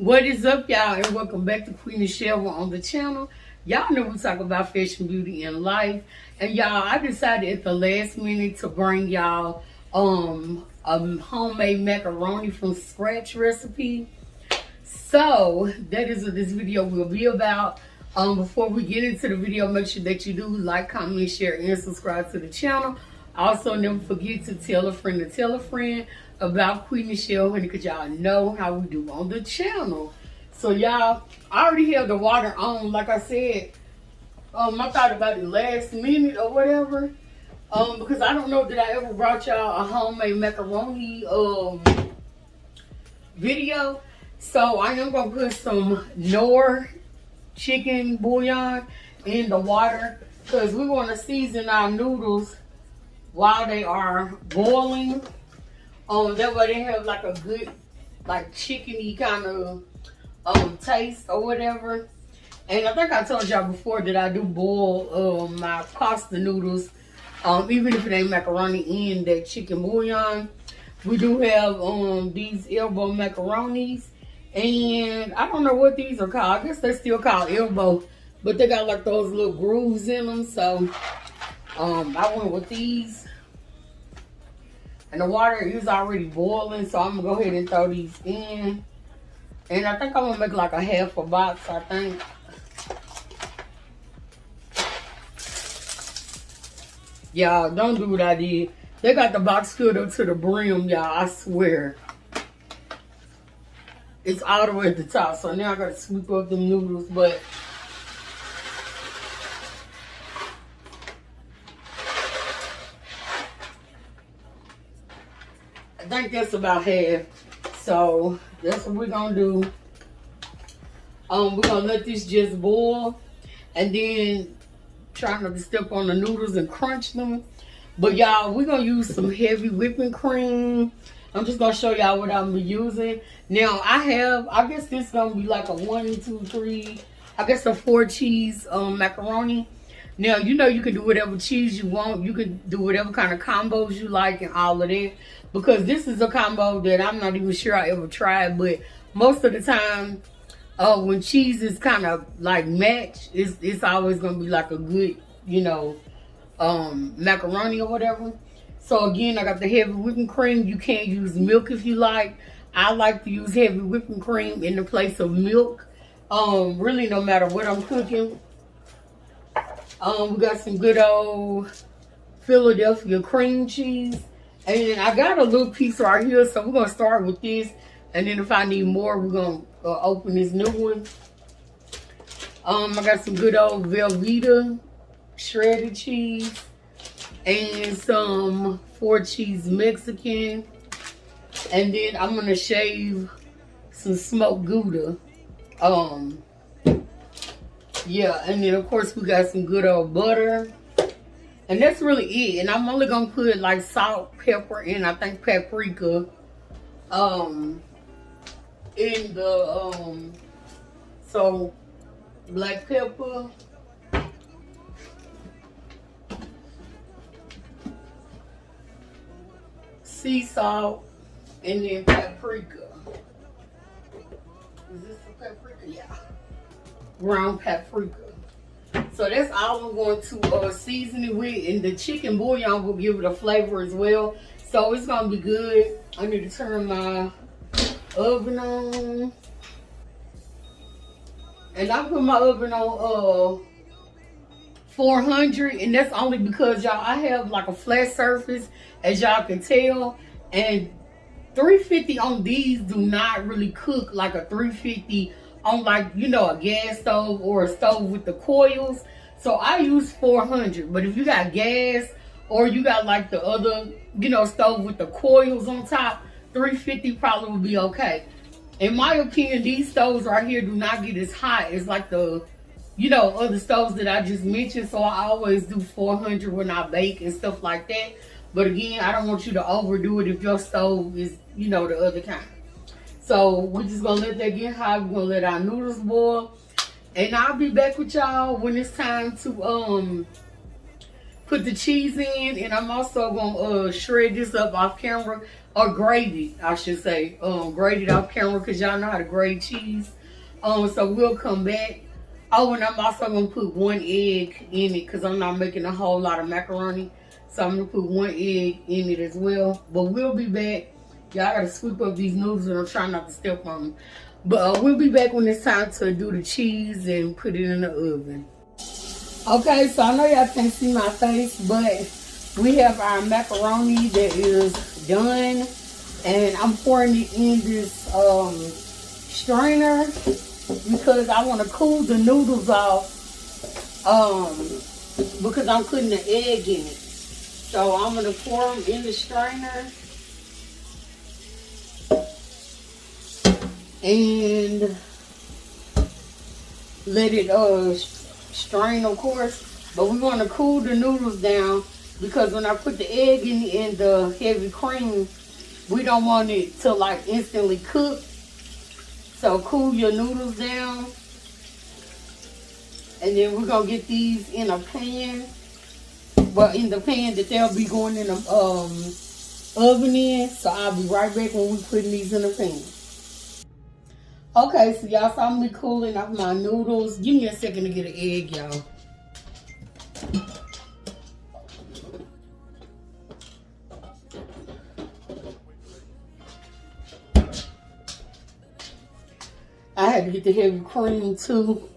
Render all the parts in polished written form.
What is up, y'all, and welcome back to Qui Nichelle on the channel. Y'all know we talk about fashion, beauty, and life. And y'all, I decided at the last minute to bring y'all a homemade macaroni from scratch recipe. So that is what this video will be about. Before we get into the video, make sure that you do like, comment, share, and subscribe to the channel. Also, never forget to tell a friend about Qui Nichelle, honey, because y'all know how we do on the channel. So y'all, I already have the water on. Like I said, I thought about it last minute or whatever. Because I don't know that I ever brought y'all a homemade macaroni video. So I am gonna put some Knorr chicken bouillon in the water because we want to season our noodles while they are boiling. That way they have like a good, like chickeny kind of taste or whatever. And I think I told y'all before that I do boil my pasta noodles, even if it ain't macaroni, in that chicken bouillon. We do have these elbow macaronis, and I don't know what these are called. I guess they're still called elbow, but they got like those little grooves in them. So I went with these. And the water is already boiling, so I'm gonna go ahead and throw these in. And I think I'm gonna make like a half a box, I think. Y'all, don't do what I did. They got the box filled up to the brim, y'all, I swear. It's all the way at the top, so now I gotta sweep up the noodles, but I think that's about half. So that's what we're gonna do. We're gonna let this just boil and then try not to step on the noodles and crunch them. But y'all, we're gonna use some heavy whipping cream. I'm just gonna show y'all what I'm using. Now I guess this is gonna be like a 1, 2, 3, I guess a 4 cheese macaroni. Now, you know you can do whatever cheese you want. You can do whatever kind of combos you like and all of that. Because this is a combo that I'm not even sure I ever tried. But most of the time, when cheese is kind of like matched, it's always going to be like a good, you know, macaroni or whatever. So again, I got the heavy whipping cream. You can use milk if you like. I like to use heavy whipping cream in the place of milk. Really, no matter what I'm cooking. We got some good old Philadelphia cream cheese. And I got a little piece right here, so we're going to start with this. And then if I need more, we're going to open this new one. I got some good old Velveeta shredded cheese. And some 4 cheese Mexican. And then I'm going to shave some smoked Gouda. Yeah, and then of course we got some good old butter. And that's really it. And I'm only gonna put like salt, pepper, and I think paprika in the so black pepper, sea salt, and then paprika. Is this the paprika? Yeah. Ground paprika. So that's all I'm going to season it with, and the chicken bouillon will give it a flavor as well. So it's gonna be good. I need to turn my oven on, and I put my oven on 400, and that's only because y'all, I have like a flat surface, as y'all can tell, and 350 on these do not really cook like a 350 on, like, you know, a gas stove or a stove with the coils. So I use 400. But if you got gas or you got like the other, you know, stove with the coils on top, 350 probably would be okay. In my opinion, these stoves right here do not get as hot as like the, you know, other stoves that I just mentioned. So I always do 400 when I bake and stuff like that. But again, I don't want you to overdo it if your stove is, you know, the other kind. So we're just gonna let that get hot. We're gonna let our noodles boil, and I'll be back with y'all when it's time to put the cheese in. And I'm also gonna shred this up off camera. or grated, I should say, grated off camera because y'all know how to grate cheese. So we'll come back. Oh, and I'm also gonna put 1 egg in it because I'm not making a whole lot of macaroni. So I'm gonna put 1 egg in it as well. But we'll be back. Y'all gotta sweep up these noodles and I'm trying not to step on them. But we'll be back when it's time to do the cheese and put it in the oven. Okay, so I know y'all can't see my face, but we have our macaroni that is done. And I'm pouring it in this strainer because I want to cool the noodles off because I'm putting the egg in it. So I'm going to pour them in the strainer. And let it strain, of course. But we want to cool the noodles down because when I put the egg in the heavy cream, we don't want it to like instantly cook. So cool your noodles down. And then we're going to get these in a pan. Well, in the pan that they'll be going in the oven in. So I'll be right back when we putting these in the pan. Okay, so y'all saw me cooling off my noodles. Give me a second to get an egg, y'all. I had to get the heavy cream too.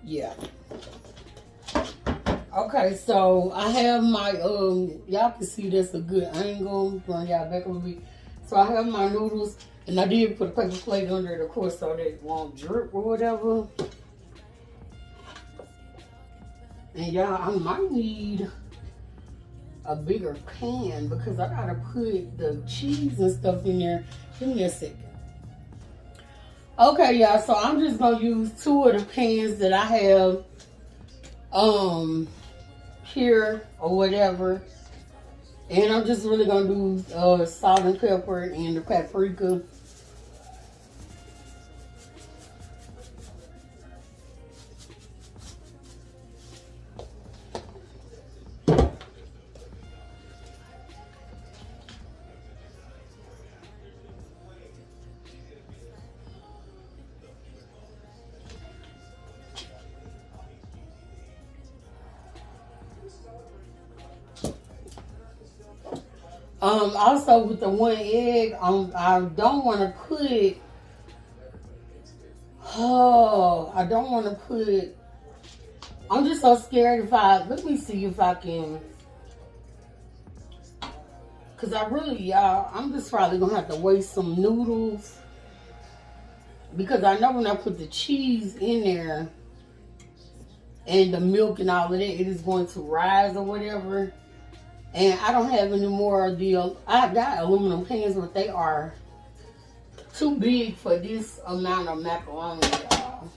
Yeah. Okay, so I have my, y'all can see that's a good angle. Bring y'all back a little bit. So I have my noodles, and I did put a paper plate under it, of course, so that it won't drip or whatever. And y'all, I might need a bigger pan because I gotta put the cheese and stuff in there. Give me a second. Okay, y'all, so I'm just gonna use 2 of the pans that I have here or whatever, and I'm just really gonna do salt and pepper and the paprika. Also with the 1 egg, I don't want to put, I don't want to put, I'm just so scared let me see if I can, because I'm just probably going to have to waste some noodles, because I know when I put the cheese in there, and the milk and all of that, it is going to rise or whatever. And I don't have any more of I've got aluminum pans, but they are too big for this amount of macaroni, y'all.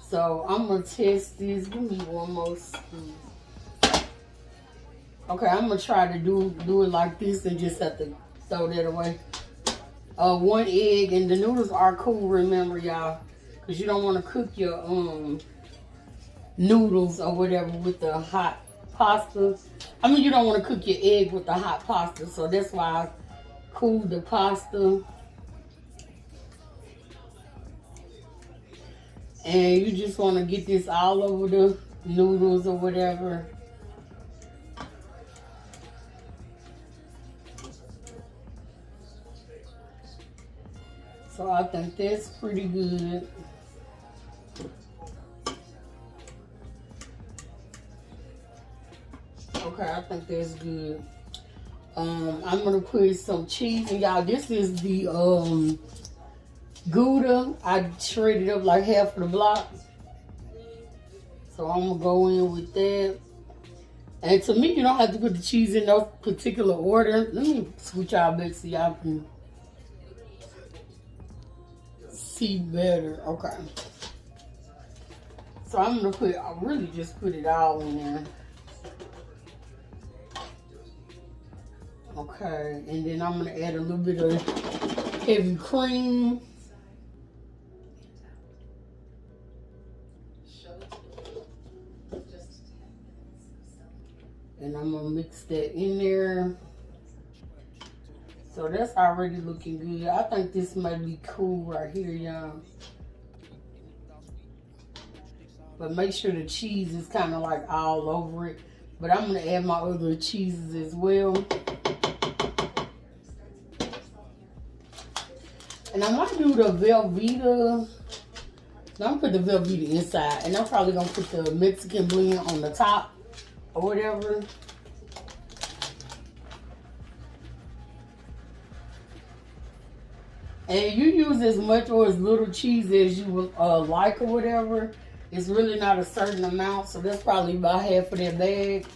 So I'm gonna test this. Give me one more spoon. Okay, I'm gonna try to do it like this and just have to throw that away. 1 egg, and the noodles are cool, remember, y'all, because you don't want to cook your noodles or whatever with the hot pasta. I mean, you don't want to cook your egg with the hot pasta, so that's why I cooled the pasta. And you just want to get this all over the noodles or whatever. So I think that's pretty good. Okay, I think that's good. I'm gonna put some cheese, and y'all, this is the Gouda. I shredded up like half of the block. So I'm gonna go in with that. And to me, you don't have to put the cheese in no particular order. Let me switch y'all back so y'all can see better. Okay. So I'm gonna I really just put it all in there. Okay, and then I'm gonna add a little bit of heavy cream. And I'm gonna mix that in there. So that's already looking good. I think this might be cool right here, y'all. But make sure the cheese is kind of like all over it. But I'm gonna add my other cheeses as well. And I might do the Velveeta. I'm gonna put the Velveeta inside, and I'm probably gonna put the Mexican blend on the top or whatever. And you use as much or as little cheese as you would like or whatever. It's really not a certain amount, so that's probably about half of that bag.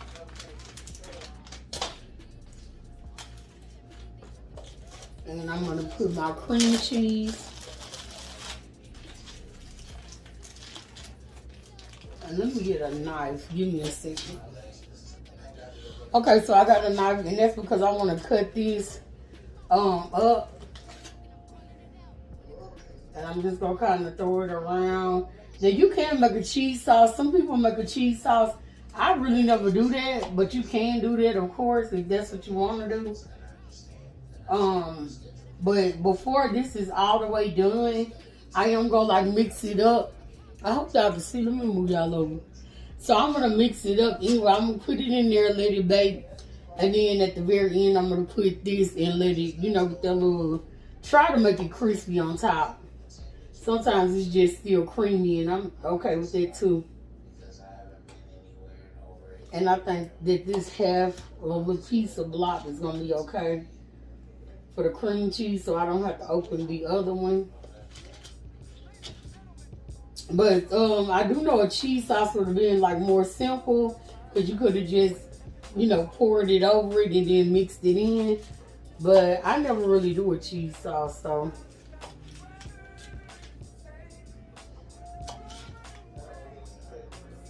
And I'm gonna put my cream cheese. And let me get a knife. Give me a second. Okay, so I got a knife, and that's because I want to cut this up. And I'm just gonna kind of throw it around. Now you can make a cheese sauce. Some people make a cheese sauce. I really never do that, but you can do that, of course, if that's what you want to do. But before this is all the way done, I am gonna like mix it up. I hope y'all can see. Let me move y'all over. So I'm gonna mix it up. Anyway, I'm gonna put it in there, let it bake, and then at the very end, I'm gonna put this and let it, you know, get that little. Try to make it crispy on top. Sometimes it's just still creamy, and I'm okay with that too. And I think that this half of a piece of block is gonna be okay for the cream cheese, so I don't have to open the other one. But I do know a cheese sauce would have been like more simple, because you could have just, you know, poured it over it and then mixed it in. But I never really do a cheese sauce, so.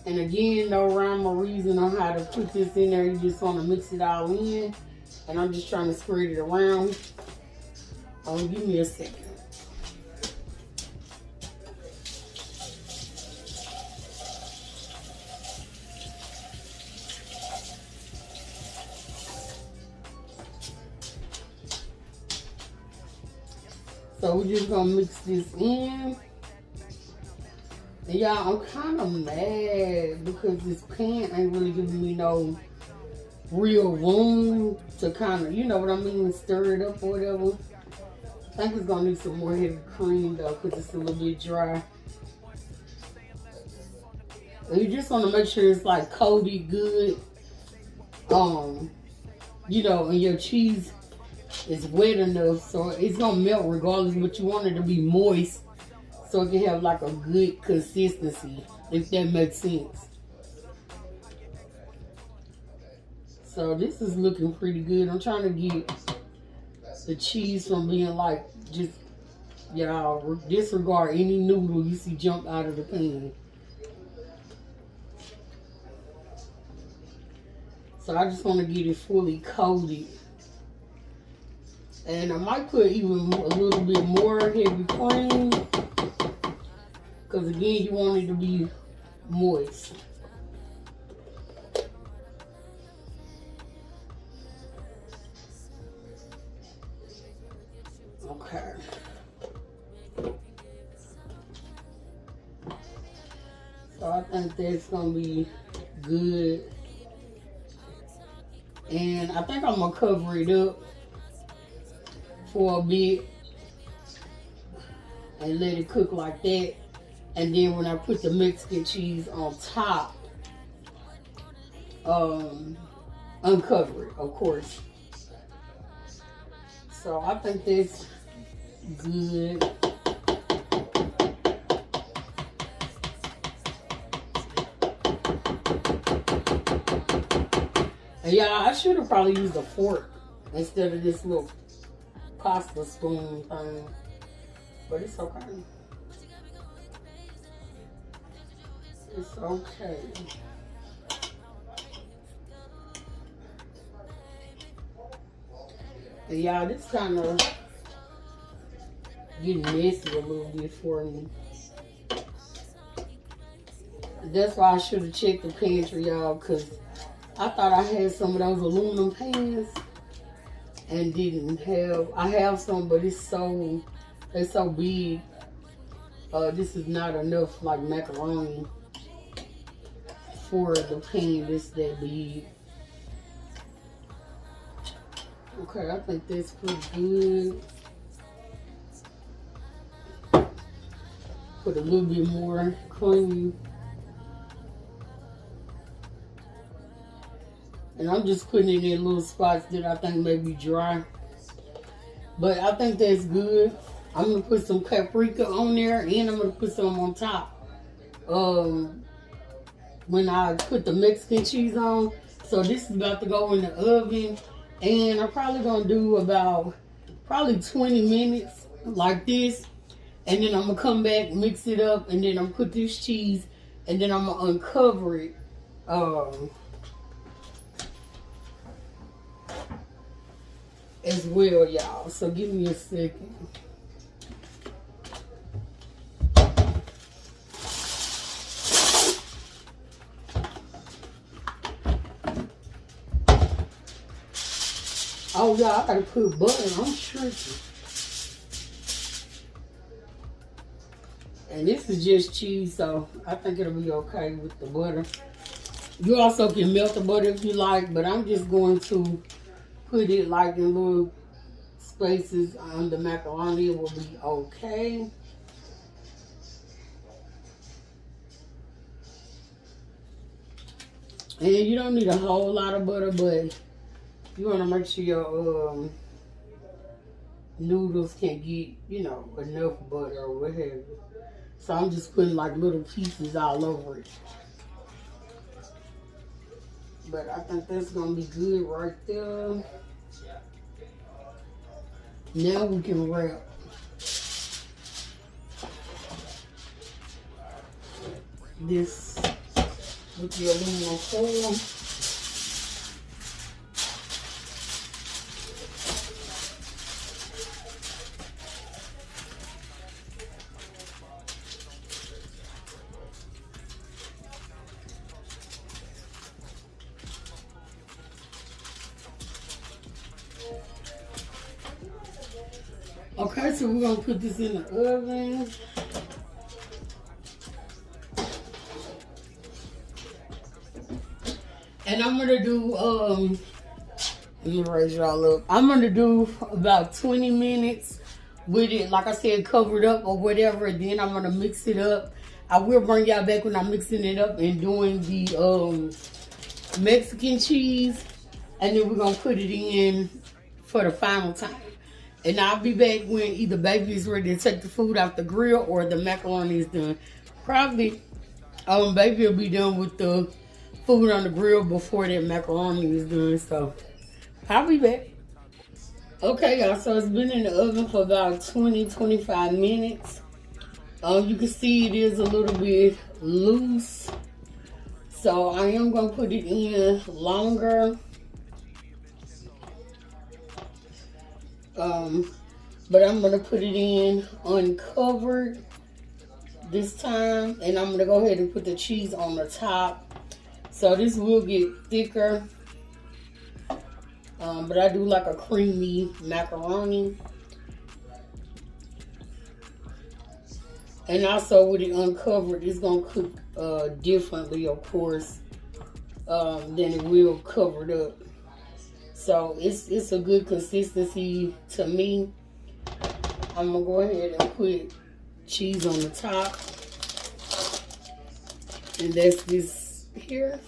And again, no rhyme or reason on how to put this in there. You just want to mix it all in. And I'm just trying to spread it around. Give me a second. So we're just gonna mix this in. And y'all, I'm kind of mad because this pan ain't really giving me no real room to kind of, you know what I mean, stir it up or whatever. I think it's gonna need some more heavy cream though, because it's a little bit dry. And you just want to make sure it's like coated good. You know, and your cheese is wet enough so it's gonna melt regardless, but you want it to be moist so it can have like a good consistency, if that makes sense. So this is looking pretty good. I'm trying to get the cheese from being like, just, y'all, disregard any noodle you see jump out of the pan. So I just want to get it fully coated. And I might put even a little bit more heavy cream, because again, you want it to be moist. Okay. So I think that's gonna be good. And I think I'm gonna cover it up for a bit and let it cook like that. And then when I put the Mexican cheese on top, uncover it, of course. So I think that's good. And yeah, I should have probably used a fork instead of this little pasta spoon thing, but it's okay. It's okay. And y'all, this kind of getting messy a little bit for me. That's why I should have checked the pantry, y'all, because I thought I had some of those aluminum pans and didn't have. I have some, but they're so big. This is not enough like macaroni for the pan that's that big. Okay, I think that's pretty good. Put a little bit more cream. And I'm just putting it in little spots that I think may be dry. But I think that's good. I'm going to put some paprika on there, and I'm going to put some on top. When I put the Mexican cheese on. So this is about to go in the oven. And I'm probably going to do about probably 20 minutes like this. And then I'm going to come back, mix it up, and then I'm going to put this cheese, and then I'm going to uncover it. As well, y'all. So give me a second. Oh, y'all, I gotta put butter. I'm shrinking. And this is just cheese, so I think it'll be okay with the butter. You also can melt the butter if you like, but I'm just going to put it like in little spaces on the macaroni. It will be okay. And you don't need a whole lot of butter, but you want to make sure your noodles can get, you know, enough butter or whatever. So I'm just putting like little pieces all over it. But I think that's going to be good right there. Now we can wrap. This with the aluminum foil. Okay, so we're gonna put this in the oven. And I'm gonna do, let me raise y'all up. I'm gonna do about 20 minutes with it, like I said, covered up or whatever. Then I'm gonna mix it up. I will bring y'all back when I'm mixing it up and doing the Mexican cheese. And then we're gonna put it in for the final time. And I'll be back when either baby is ready to take the food off the grill or the macaroni is done. Probably, baby will be done with the food on the grill before that macaroni is done. So, I'll be back. Okay, y'all, so it's been in the oven for about 20-25 minutes. You can see it is a little bit loose. So, I am going to put it in longer. But I'm going to put it in uncovered this time. And I'm going to go ahead and put the cheese on the top. So this will get thicker. But I do like a creamy macaroni. And also with it uncovered, it's going to cook differently, of course, than it will covered up. So it's a good consistency to me. I'm gonna go ahead and put cheese on the top. And that's this here.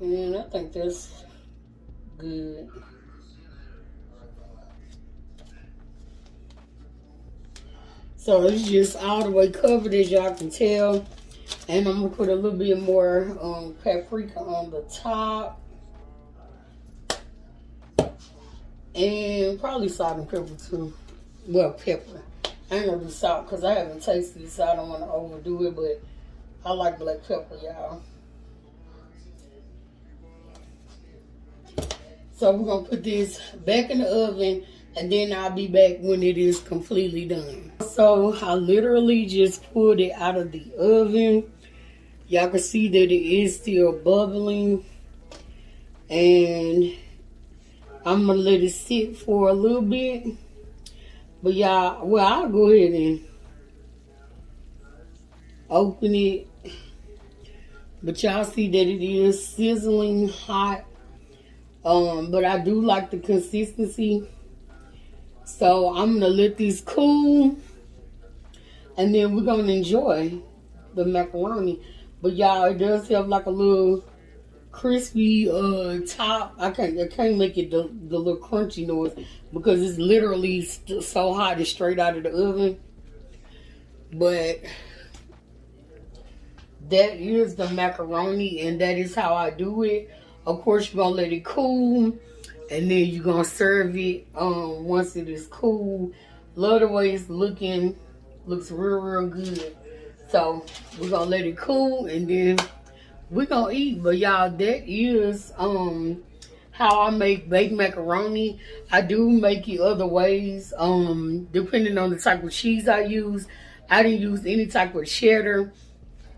And I think that's good. So it's just all the way covered, as y'all can tell. And I'm gonna put a little bit more paprika on the top. And probably salt and pepper too. Well, pepper. I ain't gonna do salt because I haven't tasted it, so I don't want to overdo it, but I like black pepper, y'all. So we're gonna put this back in the oven, and then I'll be back when it is completely done. So I literally just pulled it out of the oven. Y'all can see that it is still bubbling, and I'm gonna let it sit for a little bit. But y'all, well, I'll go ahead and open it. But y'all see that it is sizzling hot. But I do like the consistency. So I'm gonna let this cool, and then we're gonna enjoy the macaroni. But y'all, it does have like a little crispy top. I can't make it the little crunchy noise because it's literally so hot. It's straight out of the oven. But that is the macaroni, and that is how I do it. Of course, you're gonna let it cool, and then you're gonna serve it once it is cool. Love the way it's looking. Looks real good. So we're gonna let it cool, and then we're gonna eat. But y'all, that is how I make baked macaroni. I do make it other ways, depending on the type of cheese I use. I didn't use any type of cheddar.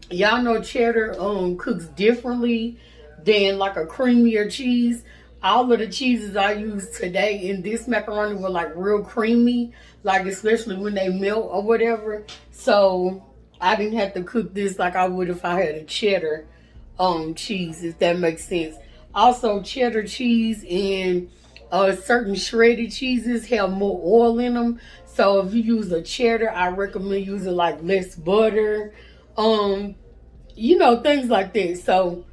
Y'all know cheddar cooks differently than like a creamier cheese. All of the cheeses I use today in this macaroni were like real creamy, like especially when they melt or whatever. So I didn't have to cook this like I would if I had a cheddar cheese, if that makes sense. Also, cheddar cheese and certain shredded cheeses have more oil in them. So if you use a cheddar, I recommend using like less butter, you know, things like that. So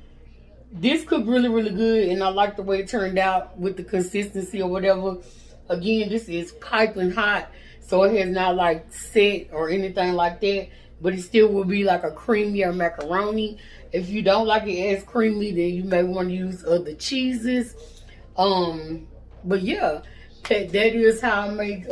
this cooked really good, and I like the way it turned out with the consistency or whatever. Again, this is piping hot, so it has not like set or anything like that, but it still will be like a creamier macaroni. If you don't like it as creamy, then you may want to use other cheeses. But yeah, that is how I make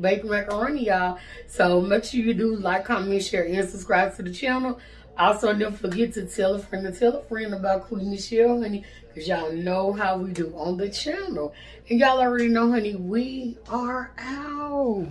baked macaroni, y'all. So make sure you do like, comment, share, and subscribe to the channel. Also, don't forget to tell a friend about Qui Nichelle, honey, because y'all know how we do on the channel. And y'all already know, honey, we are out.